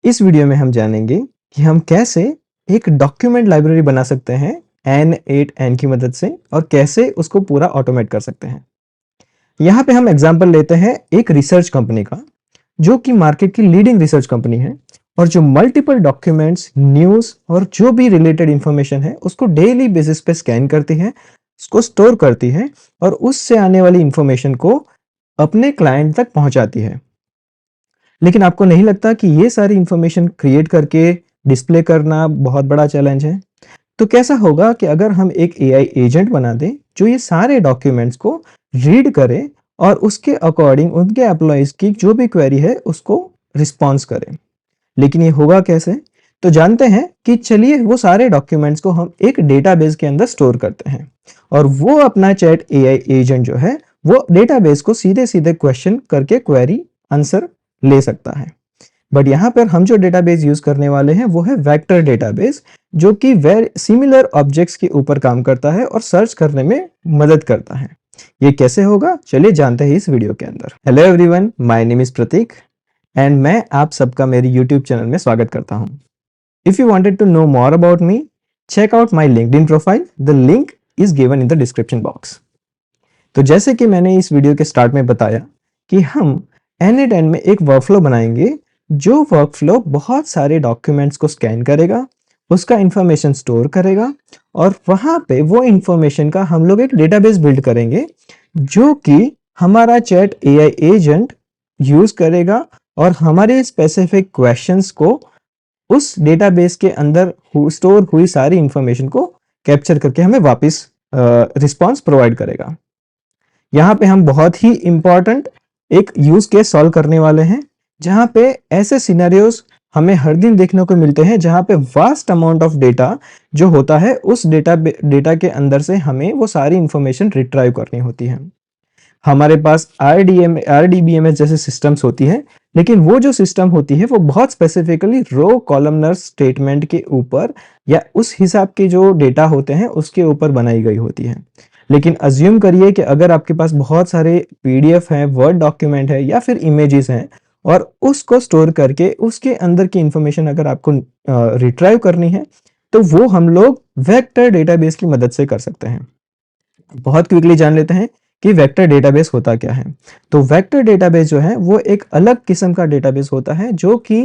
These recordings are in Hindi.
इस वीडियो में हम जानेंगे कि हम कैसे एक डॉक्यूमेंट लाइब्रेरी बना सकते हैं N8N की मदद से और कैसे उसको पूरा ऑटोमेट कर सकते हैं। यहाँ पे हम एग्जांपल लेते हैं एक रिसर्च कंपनी का, जो कि मार्केट की लीडिंग रिसर्च कंपनी है और जो मल्टीपल डॉक्यूमेंट्स, न्यूज़ और जो भी रिलेटेड इंफॉर्मेशन है उसको डेली बेसिस पे स्कैन करती है, उसको स्टोर करती है और उससे आने वाली इंफॉर्मेशन को अपने क्लाइंट तक पहुंचाती है। लेकिन आपको नहीं लगता कि ये सारी इंफॉर्मेशन क्रिएट करके डिस्प्ले करना बहुत बड़ा चैलेंज है? तो कैसा होगा कि अगर हम एक एआई एजेंट बना दें जो ये सारे डॉक्यूमेंट्स को रीड करे और उसके अकॉर्डिंग उनके एम्प्लॉइज की जो भी क्वेरी है उसको रिस्पॉन्स करे। लेकिन ये होगा कैसे? तो जानते हैं कि चलिए वो सारे डॉक्यूमेंट्स को हम एक डेटाबेस के अंदर स्टोर करते हैं और वो अपना चैट एआई एजेंट जो है वो डेटाबेस को सीधे सीधे क्वेश्चन करके क्वेरी आंसर ले सकता है। बट यहाँ पर हम जो डेटाबेस यूज करने वाले हैं वो है वेक्टर डेटाबेस, जो कि वेरी सिमिलर ऑब्जेक्ट्स के ऊपर काम करता है और सर्च करने में मदद करता है। ये कैसे होगा, चलिए जानते हैं इस वीडियो के अंदर। Hello everyone, my name is Prateek and मैं आप सबका मेरे यूट्यूब चैनल में स्वागत करता हूँ। If you wanted to know more about me, check out my LinkedIn profile, the link is given in the description box. तो जैसे कि मैंने इस वीडियो के स्टार्ट में बताया कि हम N8N में एक वर्कफ्लो बनाएंगे, जो वर्कफ्लो बहुत सारे डॉक्यूमेंट्स को स्कैन करेगा, उसका इंफॉर्मेशन स्टोर करेगा और वहां पे वो इंफॉर्मेशन का हम लोग एक डेटाबेस बिल्ड करेंगे, जो कि हमारा चैट एआई एजेंट यूज करेगा और हमारे स्पेसिफिक क्वेश्चंस को उस डेटाबेस के अंदर स्टोर हुई सारी इंफॉर्मेशन को कैप्चर करके हमें वापस रिस्पॉन्स प्रोवाइड करेगा। यहाँ पे हम बहुत ही इंपॉर्टेंट एक यूज केस सॉल्व करने वाले हैं, जहाँ पे ऐसे सिनेरियोज हमें हर दिन देखने को मिलते हैं जहाँ पे वास्ट अमाउंट ऑफ डेटा जो होता है उस डेटा के अंदर से हमें वो सारी इंफॉर्मेशन रिट्राइव करनी होती है। हमारे पास आरडीबीएमएस जैसे सिस्टम्स होती है, लेकिन वो जो सिस्टम होती है वो बहुत स्पेसिफिकली रो कॉलमनर स्टेटमेंट के ऊपर या उस हिसाब के जो डेटा होते हैं उसके ऊपर बनाई गई होती है। लेकिन अज्यूम करिए कि अगर आपके पास बहुत सारे पीडीएफ हैं, वर्ड डॉक्यूमेंट है या फिर इमेजेस हैं और उसको स्टोर करके उसके अंदर की इंफॉर्मेशन अगर आपको रिट्राइव करनी है, तो वो हम लोग वेक्टर डेटाबेस की मदद से कर सकते हैं। बहुत क्विकली जान लेते हैं कि वेक्टर डेटाबेस होता क्या है। तो वेक्टर डेटाबेस जो है वो एक अलग किस्म का डेटाबेस होता है, जो कि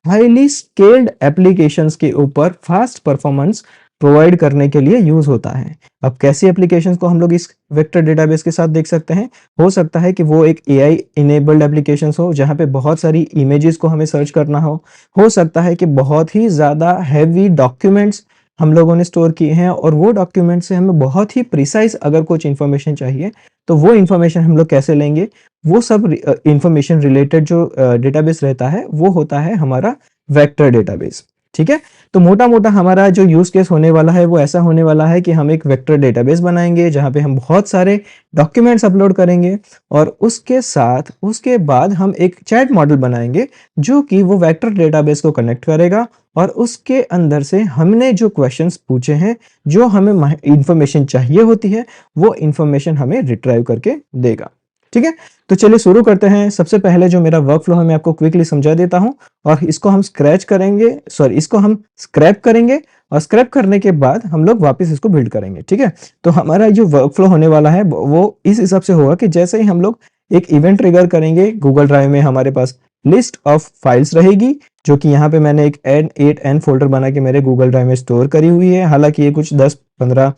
हाईली स्केल्ड एप्लीकेशंस के ऊपर फास्ट परफॉर्मेंस प्रोवाइड करने के लिए यूज होता है। अब कैसी एप्लीकेशंस को हम लोग इस वेक्टर डेटाबेस के साथ देख सकते हैं? हो सकता है कि वो एक एआई इनेबल्ड एप्लीकेशंस हो जहां पे बहुत सारी इमेजेस को हमें सर्च करना हो सकता है कि बहुत ही ज्यादा हैवी डॉक्यूमेंट्स हम लोगों ने स्टोर किए हैं और वो डॉक्यूमेंट से हमें बहुत ही प्रिसाइज अगर कुछ इन्फॉर्मेशन चाहिए, तो वो इन्फॉर्मेशन हम लोग कैसे लेंगे? वो सब इन्फॉर्मेशन रिलेटेड जो डेटाबेस रहता है वो होता है हमारा वेक्टर डेटाबेस। ठीक है, तो मोटा मोटा हमारा जो यूज केस होने वाला है वो ऐसा होने वाला है कि हम एक वेक्टर डेटाबेस बनाएंगे जहां पे हम बहुत सारे डॉक्यूमेंट्स अपलोड करेंगे और उसके साथ उसके बाद हम एक चैट मॉडल बनाएंगे जो कि वो वेक्टर डेटाबेस को कनेक्ट करेगा और उसके अंदर से हमने जो क्वेश्चंस पूछे हैं, जो हमें इंफॉर्मेशन चाहिए होती है, वो इंफॉर्मेशन हमें रिट्राइव करके देगा। ठीक है, तो चलिए शुरू करते हैं। सबसे पहले जो मेरा वर्क फ्लो है मैं आपको क्विकली समझा देता हूं और इसको हम इसको हम स्क्रैप करेंगे और स्क्रैप करने के बाद हम लोग वापस इसको बिल्ड करेंगे। ठीक है, तो हमारा जो वर्क फ्लो होने वाला है वो इस हिसाब से होगा कि जैसे ही हम लोग एक इवेंट ट्रिगर करेंगे, गूगल ड्राइव में हमारे पास लिस्ट ऑफ फाइल्स रहेगी, जो कि यहाँ पे मैंने एक N8N फोल्डर बना के मेरे गूगल ड्राइव में स्टोर करी हुई है। हालांकि ये कुछ 10-15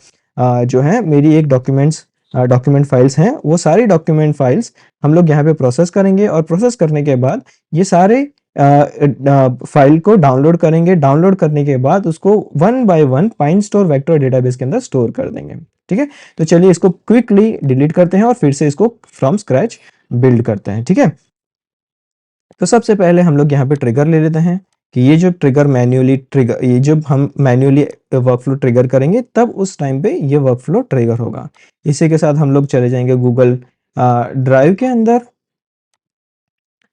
जो है मेरी एक डॉक्यूमेंट फाइल्स हैं, वो सारी डॉक्यूमेंट फाइल्स हम लोग यहाँ पे प्रोसेस करेंगे और प्रोसेस करने के बाद ये सारे फाइल को डाउनलोड करेंगे। डाउनलोड करने के बाद उसको वन बाय वन पाइनस्टोर वेक्टर डेटाबेस के अंदर स्टोर कर देंगे। ठीक है, तो चलिए इसको क्विकली डिलीट करते हैं और फिर से इसको फ्रॉम स्क्रैच बिल्ड करते हैं। ठीक है, तो सबसे पहले हम लोग यहाँ पे ट्रिगर ले लेते हैं कि ये जब हम मैन्युअली वर्कफ्लो ट्रिगर करेंगे तब उस टाइम पे ये वर्कफ्लो ट्रिगर होगा। इसी के साथ हम लोग चले जाएंगे गूगल ड्राइव के अंदर।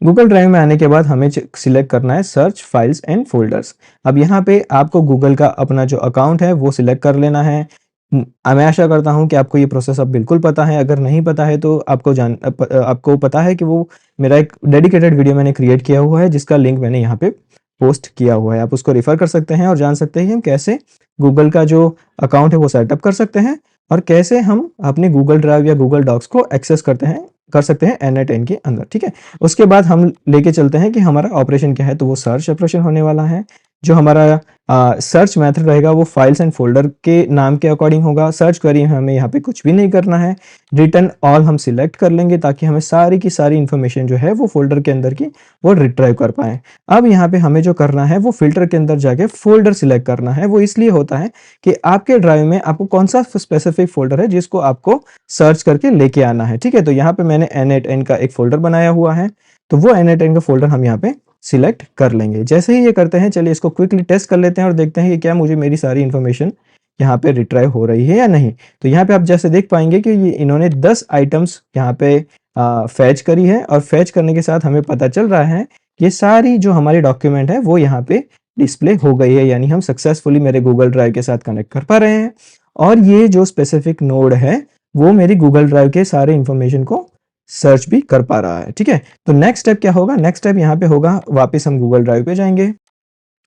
गूगल ड्राइव में आने के बाद हमें सिलेक्ट करना है सर्च फाइल्स एंड फोल्डर्स। अब यहाँ पे आपको गूगल का अपना जो अकाउंट है वो सिलेक्ट कर लेना है। मैं आशा करता हूँ कि आपको ये प्रोसेस अब बिल्कुल पता है। अगर नहीं पता है तो आपको पता है कि वो मेरा एक डेडिकेटेड वीडियो मैंने क्रिएट किया हुआ है जिसका लिंक मैंने यहाँ पे पोस्ट किया हुआ है। आप उसको रेफर कर सकते हैं और जान सकते हैं कि हम कैसे गूगल का जो अकाउंट है वो सेटअप कर सकते हैं और कैसे हम अपने गूगल ड्राइव या गूगल डॉक्स को एक्सेस कर सकते हैं N8N के अंदर, ठीक है। उसके बाद हम लेके चलते हैं कि हमारा ऑपरेशन क्या है, तो वो सर्च ऑपरेशन होने वाला है। जो हमारा सर्च मेथड रहेगा वो फाइल्स एंड फोल्डर के नाम के अकॉर्डिंग होगा। सर्च क्वेरी हमें यहाँ पे कुछ भी नहीं करना है, रिटर्न ऑल हम सिलेक्ट कर लेंगे ताकि हमें सारी की सारी इन्फॉर्मेशन जो है वो फोल्डर के अंदर की वो रिट्राइव कर पाएँ। अब यहाँ पे हमें जो करना है वो फ़िल्टर के अंदर जाके फ़ोल्डर सिलेक्ट करना है। वो इसलिए होता है कि आपके ड्राइव में आपको कौन-सा स्पेसिफिक फ़ोल्डर है जिसको आपको सर्च करके लेके आना है, ठीक है? तो यहाँ पे मैंने N8N का एक फ़ोल्डर बनाया हुआ है, तो वो N8N का फ़ोल्डर हम यहाँ पे सिलेक्ट कर लेंगे। जैसे ही ये करते हैं, चलिए इसको क्विकली टेस्ट कर लेते हैं और देखते हैं कि क्या मुझे मेरी सारी इन्फॉर्मेशन यहाँ पे रिट्राइव हो रही है या नहीं। तो यहाँ पे आप जैसे देख पाएँगे कि ये इन्होंने 10 आइटम्स यहाँ पे फ़ेच करी है और फ़ेच करने के साथ हमें पता चल रहा है ये सारी जो हमारी डॉक्यूमेंट है वो यहाँ पे डिस्प्ले हो गई है, यानी हम सक्सेसफुली मेरे गूगल ड्राइव के साथ कनेक्ट कर पा रहे हैं और ये जो स्पेसिफिक नोड है वो मेरी गूगल ड्राइव के सारे इंफॉर्मेशन को सर्च भी कर पा रहा है, ठीक है। तो नेक्स्ट स्टेप क्या होगा, नेक्स्ट स्टेप यहाँ पे होगा वापस हम गूगल ड्राइव पे जाएंगे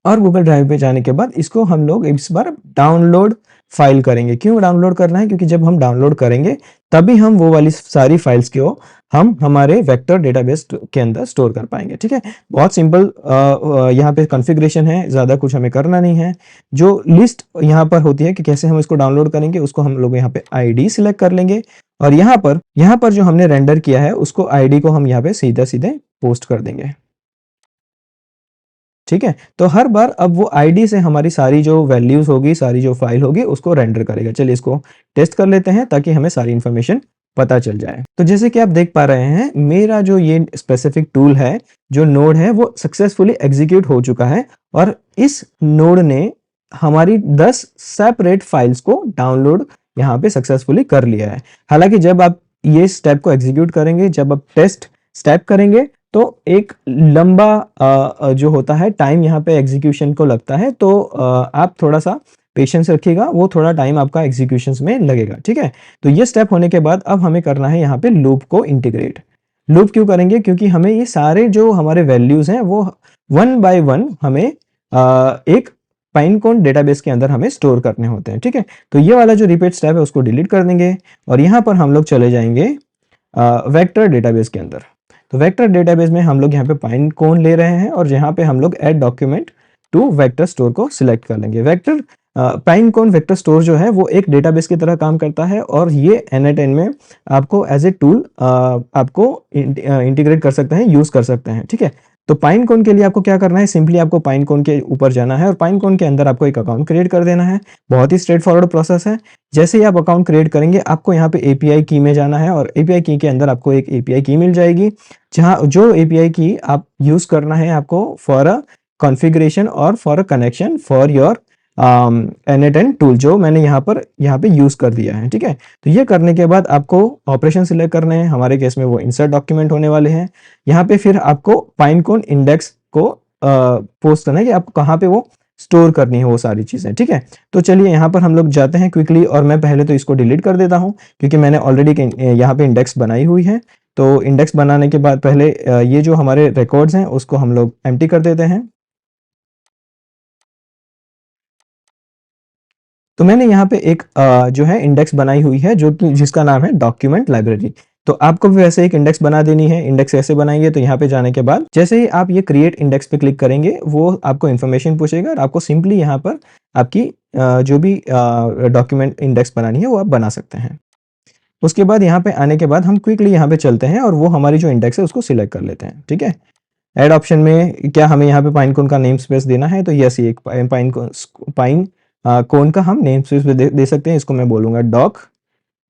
और गूगल ड्राइव पे जाने के बाद इसको हम लोग इस बार डाउनलोड फाइल करेंगे। क्यों डाउनलोड करना है, क्योंकि जब हम डाउनलोड करेंगे तभी हम वो वाली सारी फाइल्स को हम हमारे वेक्टर डेटाबेस के अंदर स्टोर कर पाएंगे, ठीक है। बहुत सिंपल यहाँ पे कॉन्फ़िगरेशन है, ज़्यादा कुछ हमें करना नहीं है। जो लिस्ट यहाँ पर होती है कि कैसे हम इसको डाउनलोड करेंगे, उसको हम लोग यहाँ पे आईडी सिलेक्ट कर लेंगे और यहाँ पर जो हमने रेंडर किया है उसको आईडी को हम यहाँ पे सीधे पोस्ट कर देंगे, ठीक है। तो हर बार अब वो आईडी से हमारी सारी जो वैल्यूज होगी, सारी जो फाइल होगी उसको रेंडर करेगा। चलिए इसको टेस्ट कर लेते हैं ताकि हमें सारी इन्फॉर्मेशन पता चल जाए। तो जैसे कि आप देख पा रहे हैं मेरा जो ये स्पेसिफिक टूल है, जो नोड है वो सक्सेसफुली एग्जीक्यूट हो चुका है और इस नोड ने हमारी 10 सेपरेट फाइल्स को डाउनलोड यहाँ पे सक्सेसफुली कर लिया है। हालांकि जब आप ये स्टेप को एग्जीक्यूट करेंगे, जब आप टेस्ट स्टेप करेंगे तो एक लंबा जो होता है टाइम यहाँ पे एग्जीक्यूशन को लगता है, तो आप थोड़ा सा पेशेंस रखिएगा, वो थोड़ा टाइम आपका एग्जीक्यूशन में लगेगा, ठीक है। तो ये स्टेप होने के बाद अब हमें करना है यहाँ पे लूप को इंटीग्रेट। लूप क्यों करेंगे, क्योंकि हमें ये सारे जो हमारे वैल्यूज हैं वो वन बाय वन हमें एक पाइनकोन डेटाबेस के अंदर हमें स्टोर करने होते हैं, ठीक है। तो ये वाला जो रिपीट स्टेप है उसको डिलीट कर देंगे और यहाँ पर हम लोग चले जाएंगे वेक्टर डेटाबेस के अंदर। तो वेक्टर डेटाबेस में हम लोग यहाँ पे पाइनकोन ले रहे हैं और यहाँ पे हम लोग add document to vector store को सिलेक्ट कर लेंगे। वेक्टर पाइनकोन वेक्टर स्टोर जो है वो एक डेटाबेस की तरह काम करता है और ये N8N में आपको एज ए टूल आपको इंटीग्रेट कर सकते हैं, यूज कर सकते हैं, ठीक है। तो पाइनकोन के लिए आपको क्या करना है, सिंपली आपको पाइनकोन के ऊपर जाना है और पाइनकोन के अंदर आपको एक अकाउंट क्रिएट कर देना है। बहुत ही स्ट्रेट फॉरवर्ड प्रोसेस है। जैसे ही आप अकाउंट क्रिएट करेंगे आपको यहाँ पे एपीआई की में जाना है और एपीआई की के अंदर आपको एक एपीआई की मिल जाएगी, जहाँ जो एपीआई की आप यूज करना है आपको फॉर अ कॉन्फ़िगरेशन और for a connection for your N8N tool, जो मैंने यहाँ पे यूज कर दिया है, ठीक है। तो ये करने के बाद आपको ऑपरेशन सिलेक्ट करने हैं, हमारे केस में वो इंसर्ट डॉक्यूमेंट होने वाले हैं। यहाँ पे फिर आपको पाइनकोन इंडेक्स को पोस्ट करना है कि आपको कहाँ पे वो स्टोर करनी है वो सारी चीजें, ठीक है। तो चलिए यहाँ पर हम लोग जाते हैं क्विकली और मैं पहले तो इसको डिलीट कर देता हूँ क्योंकि मैंने ऑलरेडी यहाँ पे इंडेक्स बनाई हुई है। तो इंडेक्स बनाने के बाद पहले ये जो हमारे रिकॉर्ड्स हैं उसको हम लोग एम्प्टी कर देते हैं। तो मैंने यहाँ पे एक जो है इंडेक्स बनाई हुई है जो कि जिसका नाम है डॉक्यूमेंट लाइब्रेरी। तो आपको भी वैसे एक इंडेक्स बना देनी है। इंडेक्स कैसे बनाएंगे, तो यहाँ पे जाने के बाद जैसे ही आप ये क्रिएट इंडेक्स पे क्लिक करेंगे वो आपको इन्फॉर्मेशन पूछेगा और आपको सिंपली यहाँ पर आपकी जो भी डॉक्यूमेंट इंडेक्स बनानी है वो आप बना सकते हैं। उसके बाद यहाँ पे आने के बाद हम क्विकली यहाँ पे चलते हैं और वो हमारी जो इंडेक्स है उसको सिलेक्ट कर लेते हैं, ठीक है। ऐड ऑप्शन में क्या हमें यहाँ पे पाइनकोन का नेम स्पेस देना है, तो यस, ये पाइन कोन का हम नेम स्पेस दे सकते हैं। इसको मैं बोलूँगा डॉक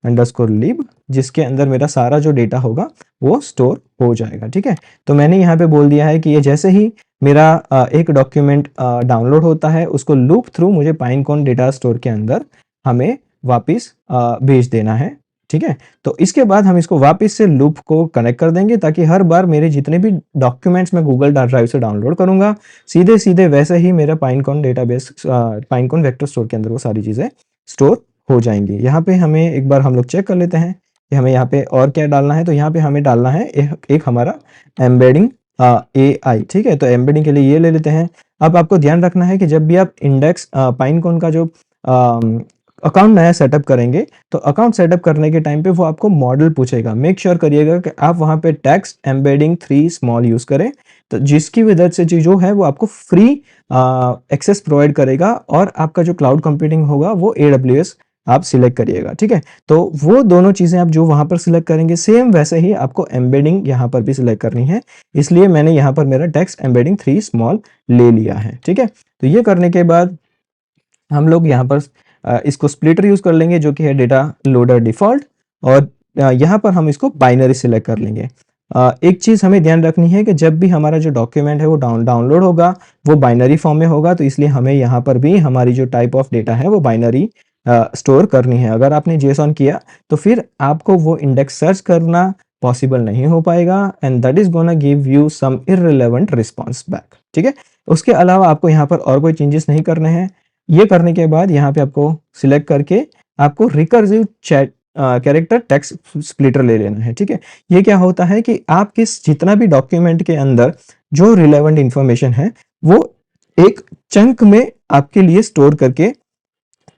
अंडरस्कोर लिब, जिसके अंदर मेरा सारा जो डेटा होगा वो स्टोर हो जाएगा, ठीक है। तो मैंने यहाँ पे बोल दिया है कि ये जैसे ही मेरा एक डॉक्यूमेंट डाउनलोड होता है उसको लूप थ्रू मुझे पाइनकोन डेटा स्टोर के अंदर हमें वापस भेज देना है, ठीक है। तो इसके बाद हम इसको वापस से लूप को कनेक्ट कर देंगे ताकि हर बार मेरे जितने भी डॉक्यूमेंट्स मैं गूगल ड्राइव से डाउनलोड करूंगा सीधे सीधे वैसे ही मेरा पाइनकोन डेटाबेस पाइनकोन वेक्टर स्टोर के अंदर वो सारी चीज़ें स्टोर हो जाएंगी। यहाँ पे हमें एक बार हम लोग चेक कर लेते हैं कि हमें यहाँ पे और क्या डालना है। तो यहाँ पे हमें डालना है एक हमारा एम्बेडिंग AI, ठीक है। तो एम्बेडिंग के लिए ये ले लेते हैं अब आपको ध्यान रखना है कि जब भी आप इंडेक्स पाइनकोन का जो अकाउंट नया सेटअप करेंगे, तो अकाउंट सेटअप करने के टाइम पे वो आपको मॉडल पूछेगा। मेक श्योर करिएगा कि आप वहाँ पे टेक्स्ट एम्बेडिंग 3 स्मॉल यूज़ करें, तो जिसकी वजह से जो है वो आपको फ्री एक्सेस प्रोवाइड करेगा और आपका जो क्लाउड कंप्यूटिंग होगा वो AWS आप सिलेक्ट करिएगा, ठीक है? तो वो दोनों चीज़ें आप जो वहाँ पर सिलेक्ट करेंगे, सेम वैसे ही आपको एम्बेडिंग यहाँ पर भी सिलेक्ट करनी है। इसलिए मैंने यहाँ पर मेरा टेक्स्ट एम्बेडिंग 3 स्मॉल ले लिया है, ठीक है? तो ये करने के बाद हम लोग यहाँ पर इसको स्प्लिटर यूज़ कर लेंगे, जो कि है डेटा लोडर डिफ़ॉल्ट, और यहाँ पर हम इसको बाइनरी सिलेक्ट कर लेंगे। एक चीज़ हमें ध्यान रखनी है कि जब भी हमारा जो डॉक्यूमेंट है वो डाउनलोड होगा, वो बाइनरी फॉर्म में होगा, तो इसलिए हमें यहाँ पर भी हमारी जो टाइप ऑफ डेटा है वो बाइनरी स्टोर करनी है। अगर आपने जेसॉन किया तो फिर आपको वो इंडेक्स सर्च करना पॉसिबल नहीं हो पाएगा, and that is gonna give you some irrelevant response back, ठीक है? उसके अलावा आपको यहाँ पर और कोई चेंजेस नहीं करने हैं। ये करने के बाद यहाँ पे आपको सिलेक्ट करके आपको recursive chat character text splitter ले लेना है, ठीक है? ये क्या होता है कि आप किस जितना भी डॉक्यूमेंट के अंदर जो रिलेवेंट इंफॉर्मेशन है वो एक चंक में आपके लिए स्टोर करके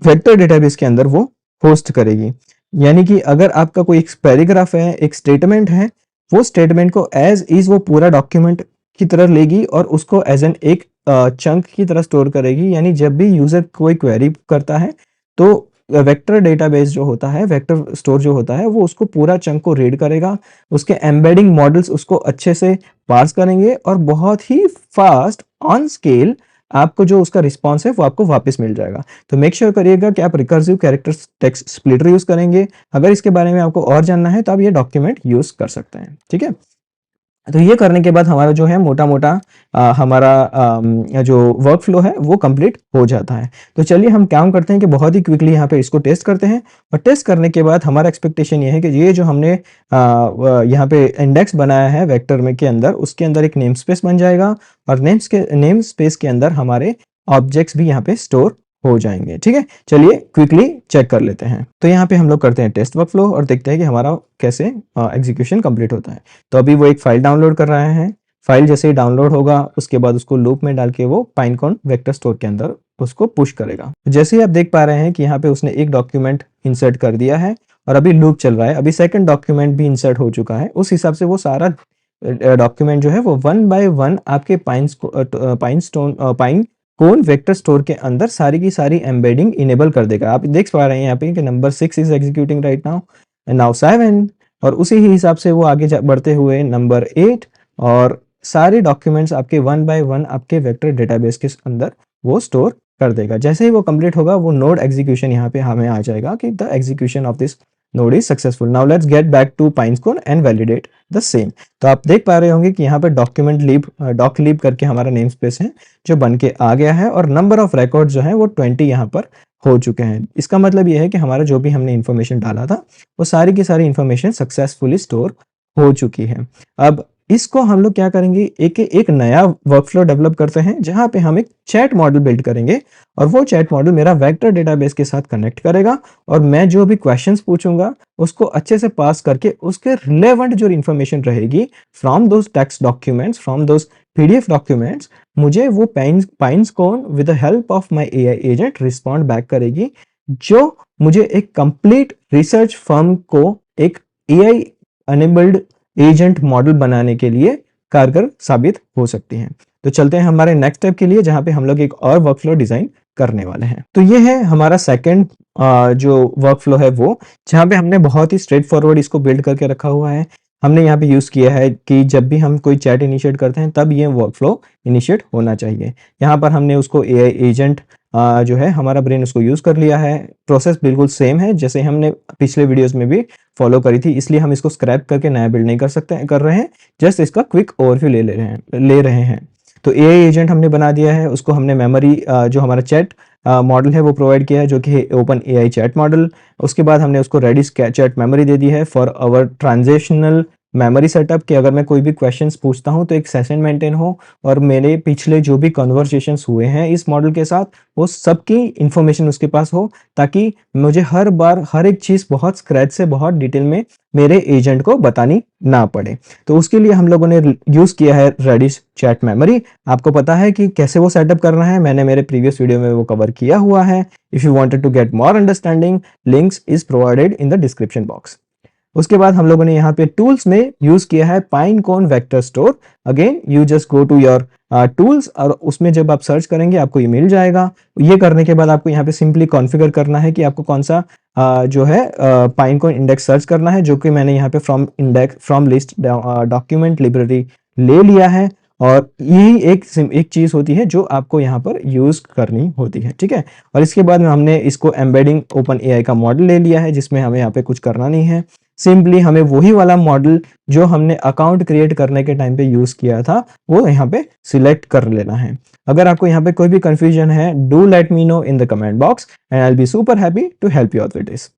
वेक्टर डेटाबेस के अंदर वो होस्ट करेगी। यानी कि अगर आपका कोई एक पैराग्राफ है, एक स्टेटमेंट है, वो स्टेटमेंट को एज इज वो पूरा डॉक्यूमेंट की तरह लेगी और उसको एज एन एक चंक की तरह स्टोर करेगी। यानी जब भी यूजर कोई क्वेरी करता है तो वेक्टर डेटाबेस जो होता है, वेक्टर स्टोर जो होता है, वो उसको पूरा चंक को रीड करेगा, उसके एम्बेडिंग मॉडल्स उसको अच्छे से पार्स करेंगे और बहुत ही फास्ट ऑन स्केल आपको जो उसका रिस्पॉन्स है वो आपको वापस मिल जाएगा। तो मेक श्योर करिएगा कि आप recursive character text splitter use करेंगे। अगर इसके बारे में आपको और जानना है तो आप ये डॉक्यूमेंट यूज कर सकते हैं, ठीक है? तो ये करने के बाद हमारा जो है मोटा-मोटा हमारा जो वर्क फ्लो है वो कंप्लीट हो जाता है। तो चलिए हम काम करते हैं कि बहुत ही क्विकली यहाँ पे इसको टेस्ट करते हैं, और टेस्ट करने के बाद हमारा एक्सपेक्टेशन ये है कि ये जो हमने यहाँ पे इंडेक्स बनाया है वेक्टर में के अंदर, उसके अंदर एक नेम स्पेस बन जाएगा और नेम स्पेस के अंदर हमारे ऑब्जेक्ट्स भी यहाँ पे स्टोर हो जाएंगे, ठीक है? चलिए क्विकली चेक कर लेते हैं। तो यहाँ पे हम लोग करते हैं टेस्ट वर्क फ्लो और देखते हैं कि हमारा कैसे एग्जीक्यूशन कंप्लीट होता है। तो अभी वो एक फाइल डाउनलोड कर रहे हैं। फाइल जैसे ही डाउनलोड होगा उसके बाद उसको लूप में डाल के वो पाइनकोन वेक्टर स्टोर के अंदर उसको पुश करेगा। जैसे ही आप देख पा रहे हैं कि यहाँ पे उसने एक डॉक्यूमेंट इंसर्ट कर दिया है और अभी लूप चल रहा है। अभी सेकंड डॉक्यूमेंट भी इंसर्ट हो चुका है। उस हिसाब से वो सारा डॉक्यूमेंट जो है वो 1 बाय 1 आपके पाइन कोन वेक्टर स्टोर के अंदर सारी की सारी एम्बेडिंग इनेबल कर देगा। आप देख पा रहे हैं यहाँ पे कि number 6 is executing right now, and now 7, और उसी ही हिसाब से वो आगे बढ़ते हुए नंबर 8, और सारे डॉक्यूमेंट्स आपके 1 बाय 1 आपके वेक्टर डेटाबेस के अंदर वो स्टोर कर देगा। जैसे ही वो कंप्लीट होगा वो नोड एग्जीक्यूशन यहाँ पे हमें आ जाएगा कि the execution of this node is successful. Now let's get back to Pinecone and validate the same. तो आप देख पा रहे होंगे कि यहाँ पे डॉक लीव करके हमारा नेम स्पेस है जो बन के आ गया है, और नंबर ऑफ रिकॉर्ड जो है वो 20 यहाँ पर हो चुके हैं। इसका मतलब ये है कि हमारा जो भी हमने इन्फॉर्मेशन डाला था वो सारी की सारी इन्फॉर्मेशन सक्सेसफुली स्टोर हो चुकी है। अब इसको हम लोग क्या करेंगे, एक नया वर्कफ्लो डेवलप करते हैं जहां पे हम एक चैट मॉडल बिल्ड करेंगे, और वो चैट मॉडल मेरा वेक्टर डेटाबेस के साथ कनेक्ट करेगा, और मैं जो भी क्वेश्चंस पूछूंगा उसको अच्छे से पास करके उसके रिलेवेंट जो इन्फॉर्मेशन रहेगी from those text documents, from those PDF documents, मुझे वो Pinecone with the help of my AI agent respond back करेगी, जो मुझे एक कंप्लीट रिसर्च फर्म को एक AI अनेबल्ड एजेंट मॉडल बनाने के लिए कारगर साबित हो सकती हैं। तो चलते हैं हमारे नेक्स्ट स्टेप के लिए, जहां पे हम लोग एक और वर्कफ्लो डिजाइन करने वाले हैं। तो ये है हमारा सेकंड जो वर्कफ्लो है वो, जहां पे हमने बहुत ही स्ट्रेट फॉरवर्ड इसको बिल्ड करके रखा हुआ है। हमने यहाँ पे यूज किया है कि जब भी हम कोई चैट इनिशिएट करते हैं तब ये वर्कफ्लो इनिशिएट होना चाहिए। यहाँ पर हमने उसको AI एजेंट जो है हमारा ब्रेन उसको यूज कर लिया है। प्रोसेस बिल्कुल सेम है जैसे हमने पिछले वीडियोस में भी फॉलो करी थी, इसलिए हम इसको स्क्रैप करके नया बिल्ड नहीं कर रहे हैं, जस्ट इसका क्विक ओवरव्यू ले रहे हैं। तो AI एजेंट हमने बना दिया है, उसको हमने मेमोरी जो हमारा चैट मॉडल है वो प्रोवाइड किया है, जो कि है ओपन AI चैट मॉडल। उसके बाद हमने उसको रेडिस चैट मेमोरी दे दी है for our transactional memory setup कि अगर मैं कोई भी क्वेश्चंस पूछता हूँ तो एक सेशन मेंटेन हो और मेरे पिछले जो भी कन्वर्सेशंस हुए हैं इस मॉडल के साथ वो सबकी इंफॉर्मेशन उसके पास हो, ताकि मुझे हर बार हर एक चीज़ बहुत स्क्रैच से बहुत डिटेल में मेरे एजेंट को बतानी ना पड़े। तो उसके लिए हम लोगों ने यूज़ किया है रेडिस चैट मेमोरी। आपको पता है कि कैसे वो सेटअप करना है, मैंने मेरे प्रीवियस वीडियो में वो कवर किया हुआ है। If you wanted to get more understanding, links is provided in the description box. उसके बाद हम लोगों ने यहाँ पे टूल्स में यूज किया है Pinecone vector store. Again you just go to your tools और उसमें जब आप सर्च करेंगे आपको ये मिल जाएगा। ये करने के बाद आपको यहाँ पे सिंपली कॉन्फ़िगर करना है कि आपको कौन सा जो है पाइनकोन इंडेक्स सर्च करना है, जो कि मैंने यहाँ पे फ्रॉम लिस्ट डॉक्यूमेंट लाइब्रेरी ले लिया है। और यही एक चीज होती है जो आपको यहाँ पर यूज करनी होती है, ठीक है। और इसके बाद में हमने इसको एम्बेडिंग ओपन एआई का मॉडल ले लिया है, जिसमें हमें यहाँ पे कुछ करना नहीं है। सिंपली हमें वही वाला मॉडल जो हमने अकाउंट क्रिएट करने के टाइम पे यूज किया था वो यहाँ पे सिलेक्ट कर लेना है। अगर आपको यहाँ पे कोई भी कंफ्यूजन है, do let me know in the comment box and I will be super happy to help you out with this.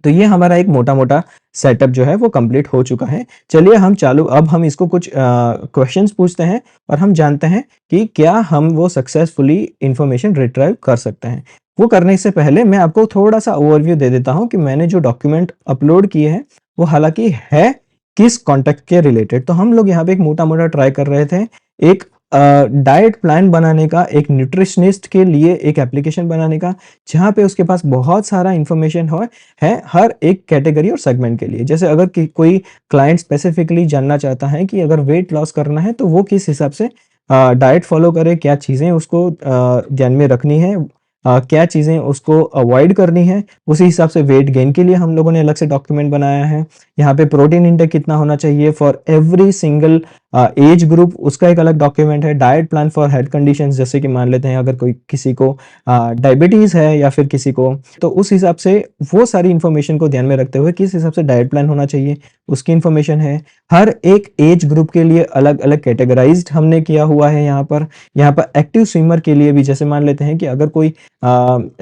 तो ये हमारा एक मोटा मोटा सेटअप जो है वो कंप्लीट हो चुका है। चलिए हम चालू, अब हम इसको कुछ क्वेश्चंस पूछते हैं और हम जानते हैं कि क्या हम वो सक्सेसफुली इंफॉर्मेशन रिट्राइव कर सकते हैं। वो करने से पहले मैं आपको थोड़ा सा ओवरव्यू दे देता हूँ कि मैंने जो डॉक्यूमेंट अपलोड किए हैं वो हालांकि है किस कॉन्टेक्ट के रिलेटेड। तो हम लोग यहाँ पे एक मोटा मोटा ट्राई कर रहे थे एक डाइट प्लान बनाने का, एक न्यूट्रिशनिस्ट के लिए एक एप्लीकेशन बनाने का, जहाँ पे उसके पास बहुत सारा इंफॉर्मेशन हो है हर एक कैटेगरी और सेगमेंट के लिए। जैसे अगर कोई क्लाइंट स्पेसिफिकली जानना चाहता है कि अगर वेट लॉस करना है तो वो किस हिसाब से डाइट फॉलो करे, क्या चीज़ें उसको ध्यान में रखनी है, क्या चीज़ें उसको अवॉइड करनी है, उसी हिसाब से वेट गेन के लिए हम लोगों ने अलग से डॉक्यूमेंट बनाया है। यहाँ पे प्रोटीन इंटेक कितना होना चाहिए for every single age group, उसका एक अलग डॉक्यूमेंट है। Diet plan for health conditions, जैसे कि मान लेते हैं अगर कोई किसी को डायबिटीज है या फिर किसी को, तो उस हिसाब से वो सारी इंफॉर्मेशन को ध्यान में रखते हुए किस हिसाब से डाइट प्लान होना चाहिए उसकी इंफॉर्मेशन है। हर एक एज ग्रुप के लिए अलग अलग कैटेगराइज्ड हमने किया हुआ है। यहाँ पर एक्टिव स्विमर के लिए भी, जैसे मान लेते हैं कि अगर कोई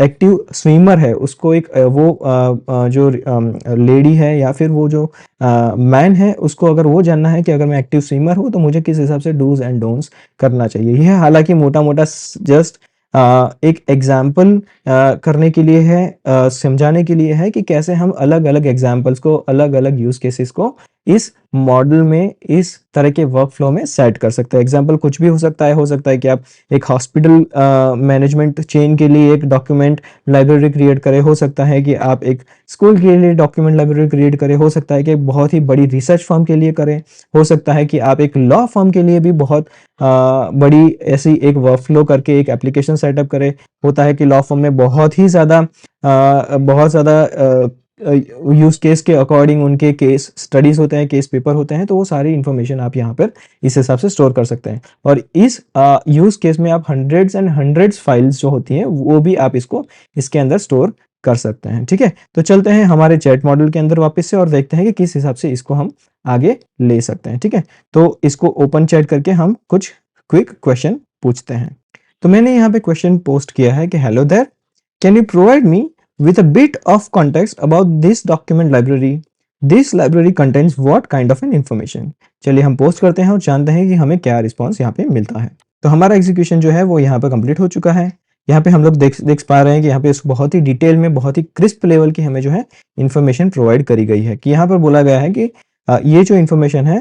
एक्टिव स्विमर है उसको एक जो लेडी है या फिर वो जो मैन है उसको अगर वो जानना है कि अगर मैं एक्टिव स्विमर हूँ तो मुझे किस हिसाब से डूज एंड डोंट्स करना चाहिए। यह हालांकि मोटा मोटा जस्ट एक एग्जाम्पल करने के लिए है, समझाने के लिए है कि कैसे हम अलग अलग एग्जाम्पल्स को, अलग अलग यूज केसेस को इस मॉडल में, इस तरह के वर्क फ्लो में सेट कर सकते हैं। एग्जाम्पल कुछ भी हो सकता है कि आप एक हॉस्पिटल मैनेजमेंट चेन के लिए एक डॉक्यूमेंट लाइब्रेरी क्रिएट करें, हो सकता है कि आप एक स्कूल के लिए डॉक्यूमेंट लाइब्रेरी क्रिएट करें, हो सकता है कि एक बहुत ही बड़ी रिसर्च फर्म के लिए करें, हो सकता है कि आप एक लॉ फर्म के लिए भी बहुत बड़ी ऐसी एक वर्कफ्लो करके एक एप्लीकेशन सेटअप करें। होता है कि लॉ फर्म में बहुत ज़्यादा यूज केस के अकॉर्डिंग उनके केस स्टडीज होते हैं, केस पेपर होते हैं, तो वो सारी इंफॉर्मेशन आप यहाँ पर इस हिसाब से स्टोर कर सकते हैं। और इस यूज केस में आप हंड्रेड्स एंड हंड्रेड्स फाइल्स जो होती हैं वो भी आप इसको इसके अंदर स्टोर कर सकते हैं, ठीक है। तो चलते हैं हमारे चैट मॉडल के अंदर वापस से और देखते हैं कि किस हिसाब से इसको हम आगे ले सकते हैं, ठीक है। तो इसको ओपन चैट करके हम कुछ क्विक क्वेश्चन पूछते हैं। तो मैंने यहाँ पे क्वेश्चन पोस्ट किया है कि hello there, can you provide me with a bit of context about this document library. This library contains what kind of an information? चलिए हम पोस्ट करते हैं और जानते हैं कि हमें क्या रिस्पॉन्स यहाँ पे मिलता है। तो हमारा एग्जीक्यूशन जो है वो यहाँ पे कंप्लीट हो चुका है। यहाँ पे हम लोग देख पा रहे हैं कि यहाँ पे बहुत ही डिटेल में, बहुत ही क्रिस्प लेवल की हमें जो है इन्फॉर्मेशन प्रोवाइड करी गई है। कि यहाँ पर बोला गया है कि ये जो इन्फॉर्मेशन है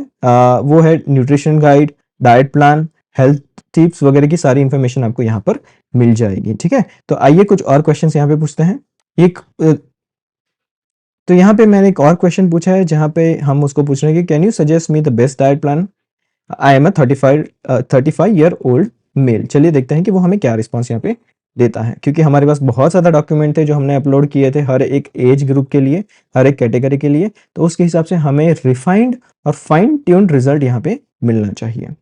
वो है nutrition guide, diet plan, health tips वगैरह की सारी इन्फॉर्मेशन आपको यहाँ पर मिल जाएगी, ठीक है। तो आइए कुछ और क्वेश्चन यहाँ पे पूछते हैं। तो यहाँ पे मैंने एक और क्वेश्चन पूछा है जहाँ पे हम उसको पूछ रहे हैं कि can you suggest me the best diet plan, I am a 35 year old mail. चलिए देखते हैं कि वो हमें क्या रिस्पॉन्स यहाँ पे देता है, क्योंकि हमारे पास बहुत ज़्यादा डॉक्यूमेंट थे जो हमने अपलोड किए थे हर एक एज ग्रुप के लिए, हर एक कैटेगरी के लिए। तो उसके हिसाब से हमें रिफाइंड और फाइन ट्यून्ड रिजल्ट यहाँ पे मिलना चाहिए।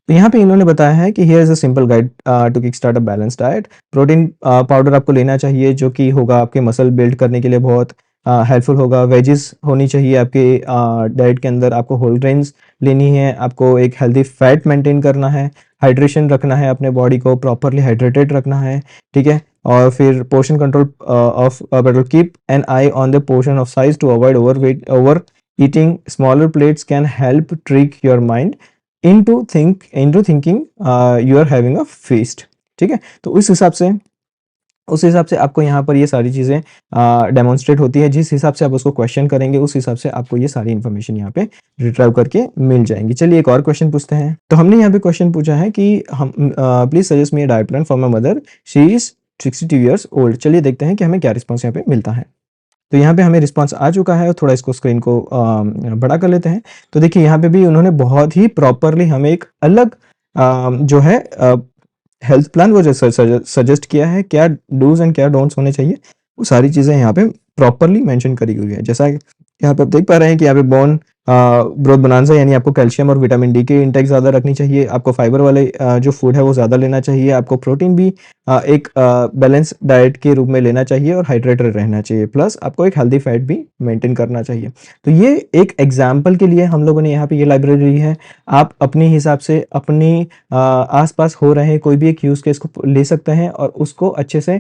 तो यहाँ पे इन्होंने बताया है कि here is a simple guide to kick start a balance diet. Protein powder आपको लेना चाहिए जो कि होगा आपके मसल बिल्ड करने के लिए बहुत हेल्पफुल होगा। वेजेस होनी चाहिए आपके डाइट के अंदर, आपको होल ग्रेन्स लेनी है, आपको एक हेल्दी फैट मेंटेन करना है, हाइड्रेशन रखना है, अपने बॉडी को प्रॉपरली हाइड्रेटेड रखना है, ठीक है। और फिर portion control of but keep an eye on the portion of size to avoid over eating smaller plates can help trick your mind into thinking you are having a feast. ठीक है, तो उस हिसाब से आपको यहाँ पर ये सारी चीज़ें डेमोन्स्ट्रेट होती है। जिस हिसाब से आप उसको क्वेश्चन करेंगे उस हिसाब से आपको ये सारी इन्फॉर्मेशन यहाँ पे रिट्राइव करके मिल जाएंगी। चलिए एक और क्वेश्चन पूछते हैं। तो हमने यहाँ पे क्वेश्चन पूछा है कि हम please suggest me a diet plan for my mother, she is 62 years old. चलिए देखते हैं कि हमें क्या रिस्पॉन्स यहाँ पे मिलता है। तो यहाँ पे हमें रिस्पॉन्स आ चुका है और थोड़ा इसको स्क्रीन को बड़ा कर लेते हैं। तो देखिए यहाँ पे भी उन्होंने बहुत ही प्रॉपरली हमें एक अलग जो है हेल्थ प्लान वो जो सजेस्ट किया है, क्या डूज एंड क्या डोंट्स होने चाहिए, वो सारी चीज़ें यहाँ पे प्रॉपरली मेंशन करी हुई है। जैसा यहाँ पे आप देख पा रहे हैं कि यहाँ पे बोन ग्रोथ बनाना, यानी आपको कैल्शियम और विटामिन डी की इंटेक ज़्यादा रखनी चाहिए, आपको फाइबर वाले जो फूड है वो ज़्यादा लेना चाहिए, आपको प्रोटीन भी एक बैलेंस डाइट के रूप में लेना चाहिए और हाइड्रेटेड रहना चाहिए, प्लस आपको एक हेल्दी फैट भी मेंटेन करना चाहिए। तो ये एक एग्जाम्पल के लिए हम लोगों ने यहाँ पे ये लाइब्रेरी है। आप अपने हिसाब से अपनी आसपास हो रहे कोई भी एक यूज़ केस को ले सकते हैं और उसको अच्छे से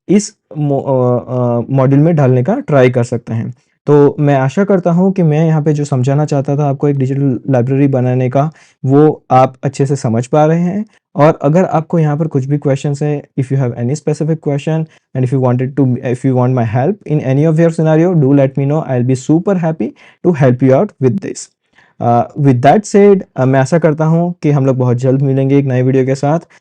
इस मॉड्यूल में डालने का ट्राई कर सकते हैं। तो मैं आशा करता हूँ कि मैं यहाँ पे जो समझाना चाहता था आपको एक डिजिटल लाइब्रेरी बनाने का, वो आप अच्छे से समझ पा रहे हैं। और अगर आपको यहाँ पर कुछ भी क्वेश्चंस है, if you have any specific question and if you want my help in any of your scenario, do let me know, I will be super happy to help you out with this. With that said, मैं आशा करता हूँ कि हम लोग बहुत जल्द मिलेंगे एक नए वीडियो के साथ।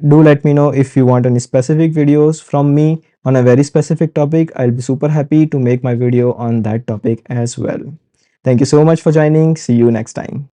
Do let me know if you want any specific videos from me on a very specific topic. I'll be super happy to make my video on that topic as well. Thank you so much for joining. See you next time.